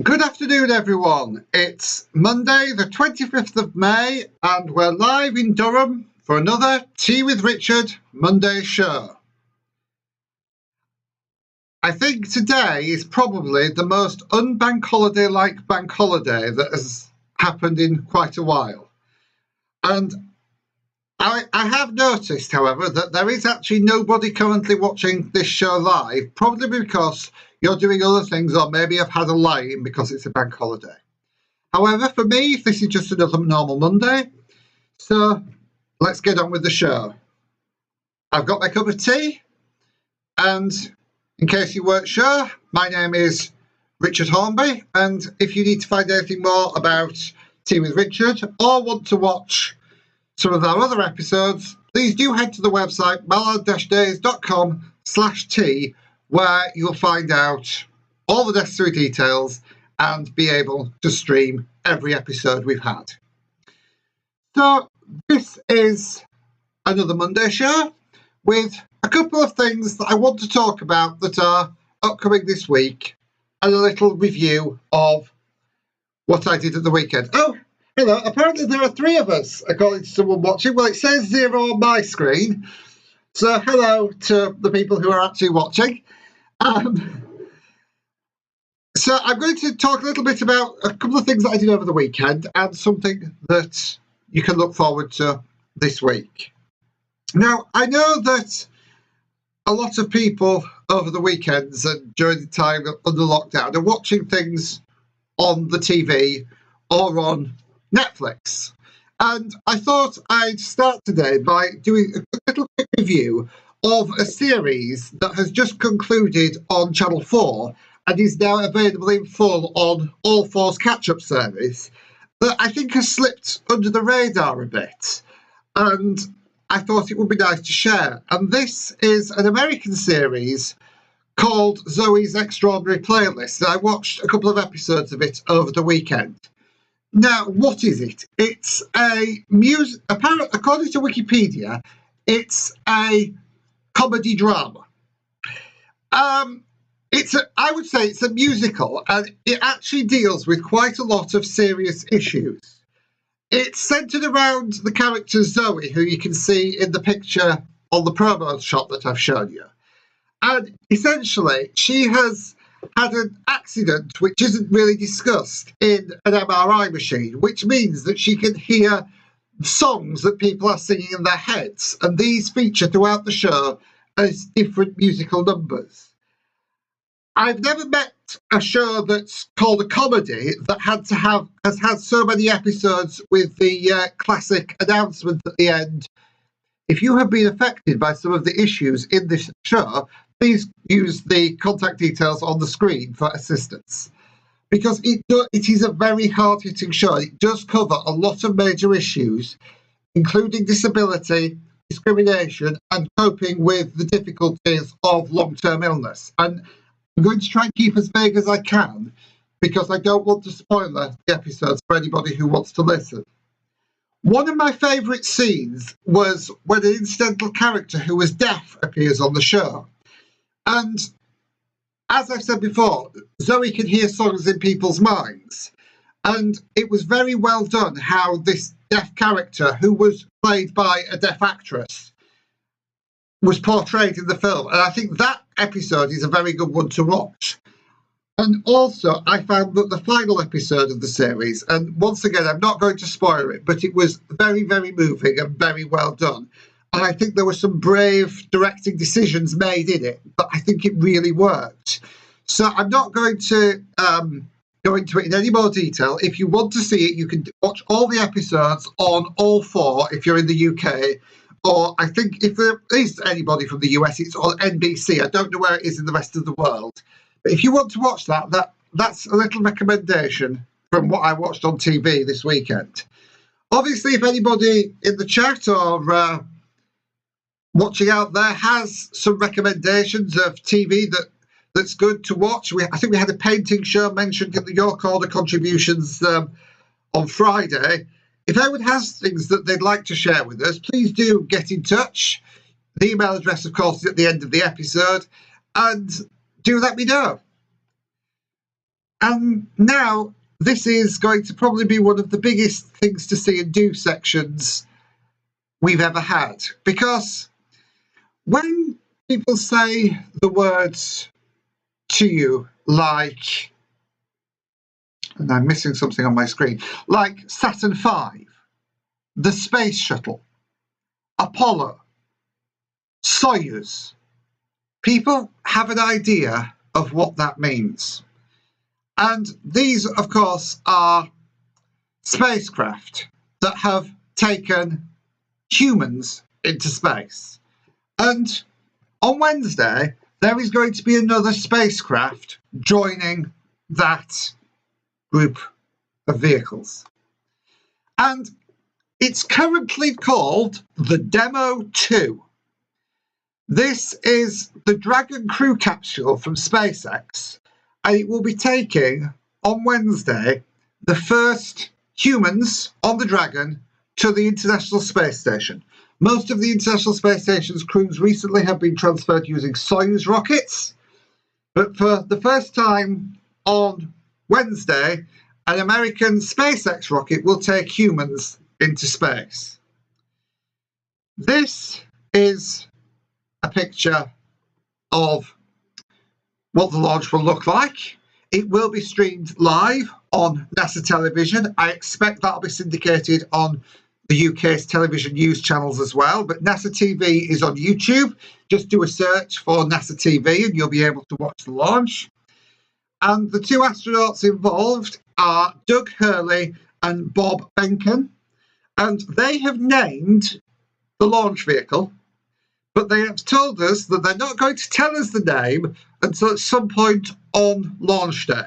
Good afternoon, everyone. It's Monday, the 25th of May, and we're live in Durham for another Tea with Richard Monday show. I think today is probably the most unbank holiday-like bank holiday that has happened in quite a while. And I have noticed, however, that there is actually nobody currently watching this show live, probably because you're doing other things or maybe have had a lie-in because it's a bank holiday. However, for me, this is just another normal Monday. So let's get on with the show. I've got my cup of tea, and in case you weren't sure, my name is Richard Hornby, and if you need to find anything more about Tea with Richard or want to watch some of our other episodes, please do head to the website mallard-days.com/tea, where you'll find out all the necessary details and be able to stream every episode we've had. So this is another Monday show with a couple of things that I want to talk about that are upcoming this week and a little review of what I did at the weekend. Oh, hello. Apparently there are three of us, according to someone watching. Well, it says 0 on my screen. So hello to the people who are actually watching. So I'm going to talk a little bit about a couple of things that I did over the weekend and something that you can look forward to this week. Now, I know that a lot of people over the weekends and during the time under lockdown are watching things on the TV or on Netflix. And I thought I'd start today by doing a little quick review of a series that has just concluded on Channel 4 and is now available in full on All 4's catch-up service that I think has slipped under the radar a bit. And I thought it would be nice to share. And this is an American series called Zoe's Extraordinary Playlist. I watched a couple of episodes of it over the weekend. Now, what is it? It's a apparently, according to Wikipedia, it's a comedy drama. I would say it's a musical, and it actually deals with quite a lot of serious issues. It's centered around the character Zoe, who you can see in the picture on the promo shot that I've shown you. And essentially, she has had an accident which isn't really discussed in an MRI machine, which means that she can hear songs that people are singing in their heads. And these feature throughout the show as different musical numbers. I've never met a show that's called a comedy that has had so many episodes with the classic announcement at the end. If you have been affected by some of the issues in this show, please use the contact details on the screen for assistance. Because it is a very hard-hitting show. It does cover a lot of major issues, including disability, discrimination, and coping with the difficulties of long-term illness. And I'm going to try and keep as vague as I can because I don't want to spoil the episodes for anybody who wants to listen. One of my favourite scenes was when an incidental character who was deaf appears on the show. And as I've said before, Zoe can hear songs in people's minds. And it was very well done how this deaf character, who was played by a deaf actress, was portrayed in the film. And I think that episode is a very good one to watch. And also, I found that the final episode of the series, and once again, I'm not going to spoil it, but it was very, very moving and very well done. And I think there were some brave directing decisions made in it, but I think it really worked. So I'm not going to go into it in any more detail. If you want to see it, you can watch all the episodes on All 4 if you're in the UK. Or I think if there is anybody from the US, it's on NBC. I don't know where it is in the rest of the world. But if you want to watch that's a little recommendation from what I watched on TV this weekend. Obviously, if anybody in the chat or watching out there has some recommendations of TV that's good to watch. I think we had a painting show mentioned in the York Order contributions on Friday. If anyone has things that they'd like to share with us, please do get in touch. The email address, of course, is at the end of the episode. And do let me know. And now this is going to probably be one of the biggest things to see and do sections we've ever had. Because when people say the words to you like, and I'm missing something on my screen, like Saturn V, the Space Shuttle, Apollo, Soyuz, people have an idea of what that means. And these, of course, are spacecraft that have taken humans into space. And on Wednesday, there is going to be another spacecraft joining that group of vehicles. And it's currently called the Demo 2. This is the Dragon crew capsule from SpaceX, and it will be taking, on Wednesday, the first humans on the Dragon to the International Space Station. Most of the International Space Station's crews recently have been transferred using Soyuz rockets, but for the first time on Wednesday, an American SpaceX rocket will take humans into space. This is a picture of what the launch will look like. It will be streamed live on NASA television. I expect that'll be syndicated on the UK's television news channels as well, but NASA TV is on YouTube. Just do a search for NASA TV and you'll be able to watch the launch. And the two astronauts involved are Doug Hurley and Bob Behnken, and they have named the launch vehicle, but they have told us that they're not going to tell us the name until at some point on launch day.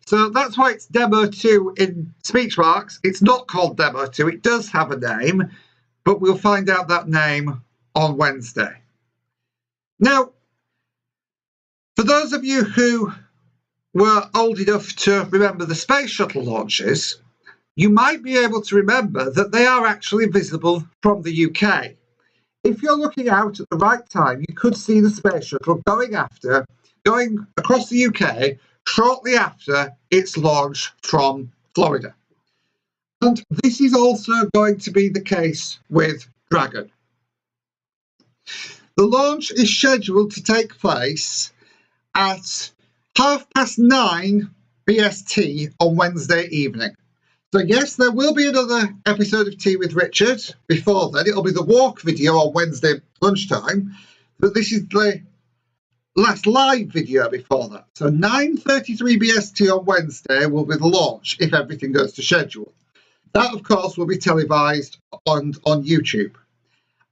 So that's why it's Demo 2 in speech marks. It's not called Demo 2. It does have a name, but we'll find out that name on Wednesday. Now, for those of you who were old enough to remember the space shuttle launches, you might be able to remember that they are actually visible from the UK. If you're looking out at the right time, you could see the space shuttle going across the UK shortly after its launch from Florida. And this is also going to be the case with Dragon. The launch is scheduled to take place at 9:30 BST on Wednesday evening. So yes, there will be another episode of Tea with Richard before then. It'll be the walk video on Wednesday lunchtime, but this is the last live video before that. So 9:33 BST on Wednesday will be the launch if everything goes to schedule. That, of course, will be televised on YouTube.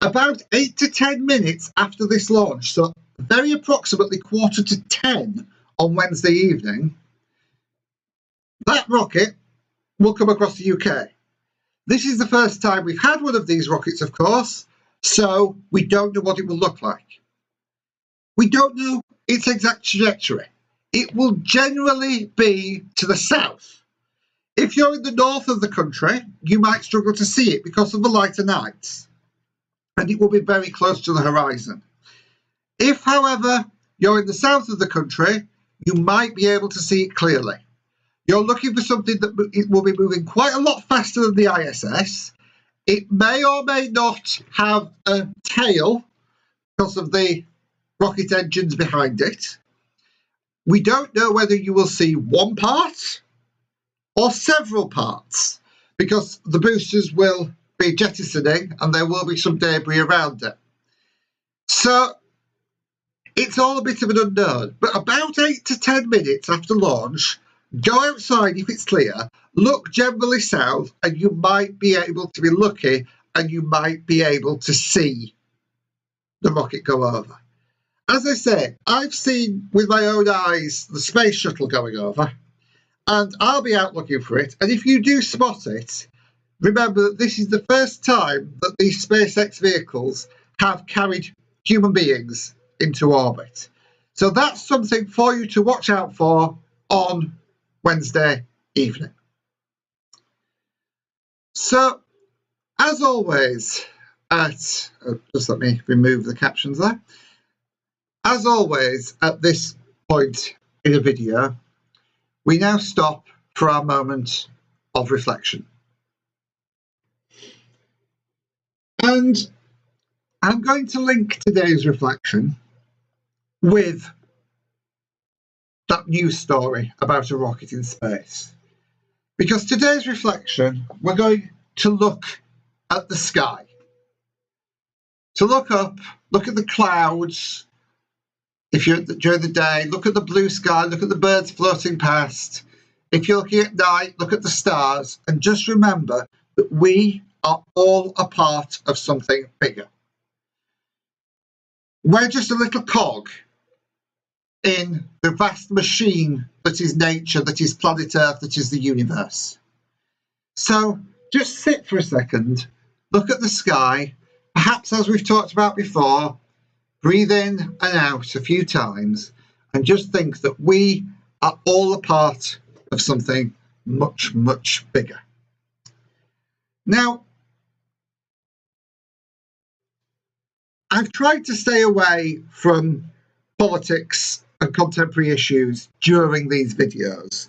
About 8 to 10 minutes after this launch, so very approximately 9:45 on Wednesday evening, that rocket will come across the UK. This is the first time we've had one of these rockets, of course, so we don't know what it will look like. We don't know its exact trajectory. It will generally be to the south. If you're in the north of the country, you might struggle to see it because of the lighter nights, and it will be very close to the horizon. If, however, you're in the south of the country, you might be able to see it clearly. You're looking for something that it will be moving quite a lot faster than the ISS. It may or may not have a tail because of the rocket engines behind it. We don't know whether you will see one part or several parts because the boosters will be jettisoning and there will be some debris around it. So it's all a bit of an unknown, but about 8 to 10 minutes after launch, go outside if it's clear, look generally south, and you might be able to be lucky and you might be able to see the rocket go over. As I say, I've seen with my own eyes the space shuttle going over, and I'll be out looking for it. And if you do spot it, remember that this is the first time that these SpaceX vehicles have carried human beings into orbit. So that's something for you to watch out for on Wednesday evening. So, as always, just let me remove the captions there. As always, at this point in a video, we now stop for our moment of reflection. And I'm going to link today's reflection with that news story about a rocket in space. Because today's reflection, we're going to look at the sky. To look up, look at the clouds. If you're during the day, look at the blue sky, look at the birds floating past. If you're looking at night, look at the stars, and just remember that we are all a part of something bigger. We're just a little cog in the vast machine that is nature, that is planet Earth, that is the universe. So just sit for a second, look at the sky, perhaps as we've talked about before, breathe in and out a few times, and just think that we are all a part of something much, much bigger. Now, I've tried to stay away from politics and contemporary issues during these videos,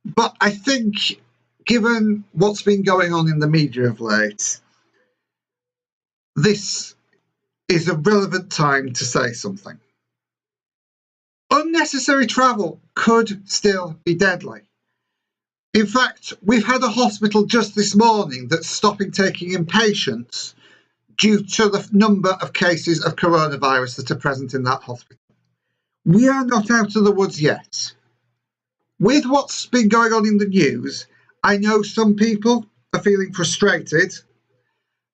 but I think given what's been going on in the media of late, this is a relevant time to say something. Unnecessary travel could still be deadly. In fact, we've had a hospital just this morning that's stopping taking in patients due to the number of cases of coronavirus that are present in that hospital. We are not out of the woods yet. With what's been going on in the news, I know some people are feeling frustrated.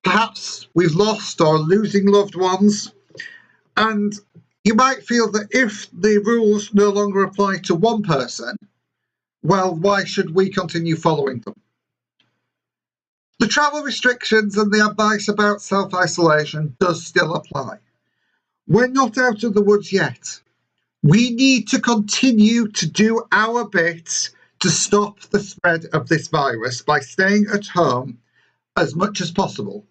Perhaps we've lost or losing loved ones. And you might feel that if the rules no longer apply to one person, well, why should we continue following them? The travel restrictions and the advice about self-isolation does still apply. We're not out of the woods yet. We need to continue to do our bit to stop the spread of this virus by staying at home as much as possible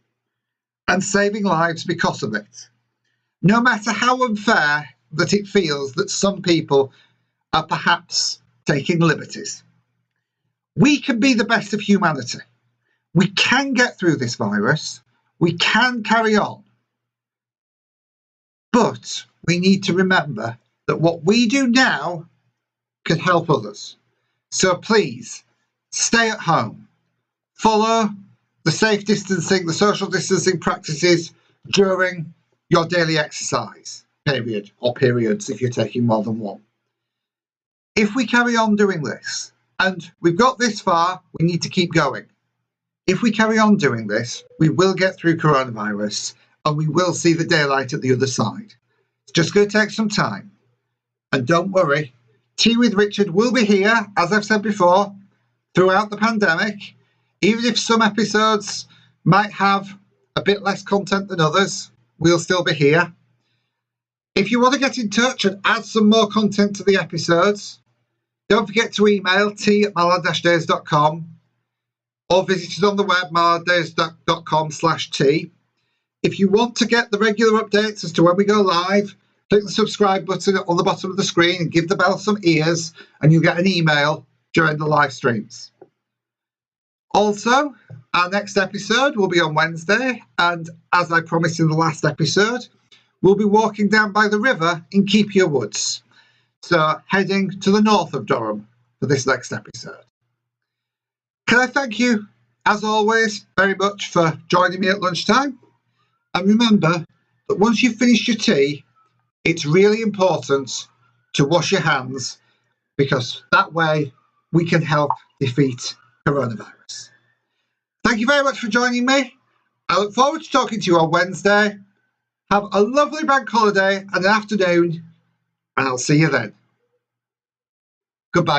and saving lives because of it. No matter how unfair that it feels that some people are perhaps taking liberties. We can be the best of humanity. We can get through this virus. We can carry on. But we need to remember that what we do now can help others. So please, stay at home. Follow the safe distancing, the social distancing practices during your daily exercise period, or periods if you're taking more than one. If we carry on doing this, and we've got this far, we need to keep going. If we carry on doing this, we will get through coronavirus and we will see the daylight at the other side. It's just going to take some time. And don't worry, Tea with Richard will be here, as I've said before, throughout the pandemic. Even if some episodes might have a bit less content than others, we'll still be here. If you want to get in touch and add some more content to the episodes, don't forget to email tea@mallard-days.com or visit us on the web, mallarddays.com/tea. If you want to get the regular updates as to when we go live, click the subscribe button on the bottom of the screen and give the bell some ears, and you'll get an email during the live streams. Also, our next episode will be on Wednesday, and as I promised in the last episode, we'll be walking down by the river in Keepier Woods. So heading to the north of Durham for this next episode. Can I thank you, as always, very much for joining me at lunchtime? And remember that once you've finished your tea, it's really important to wash your hands, because that way we can help defeat coronavirus. Thank you very much for joining me. I look forward to talking to you on Wednesday. Have a lovely bank holiday and an afternoon, and I'll see you then. Goodbye.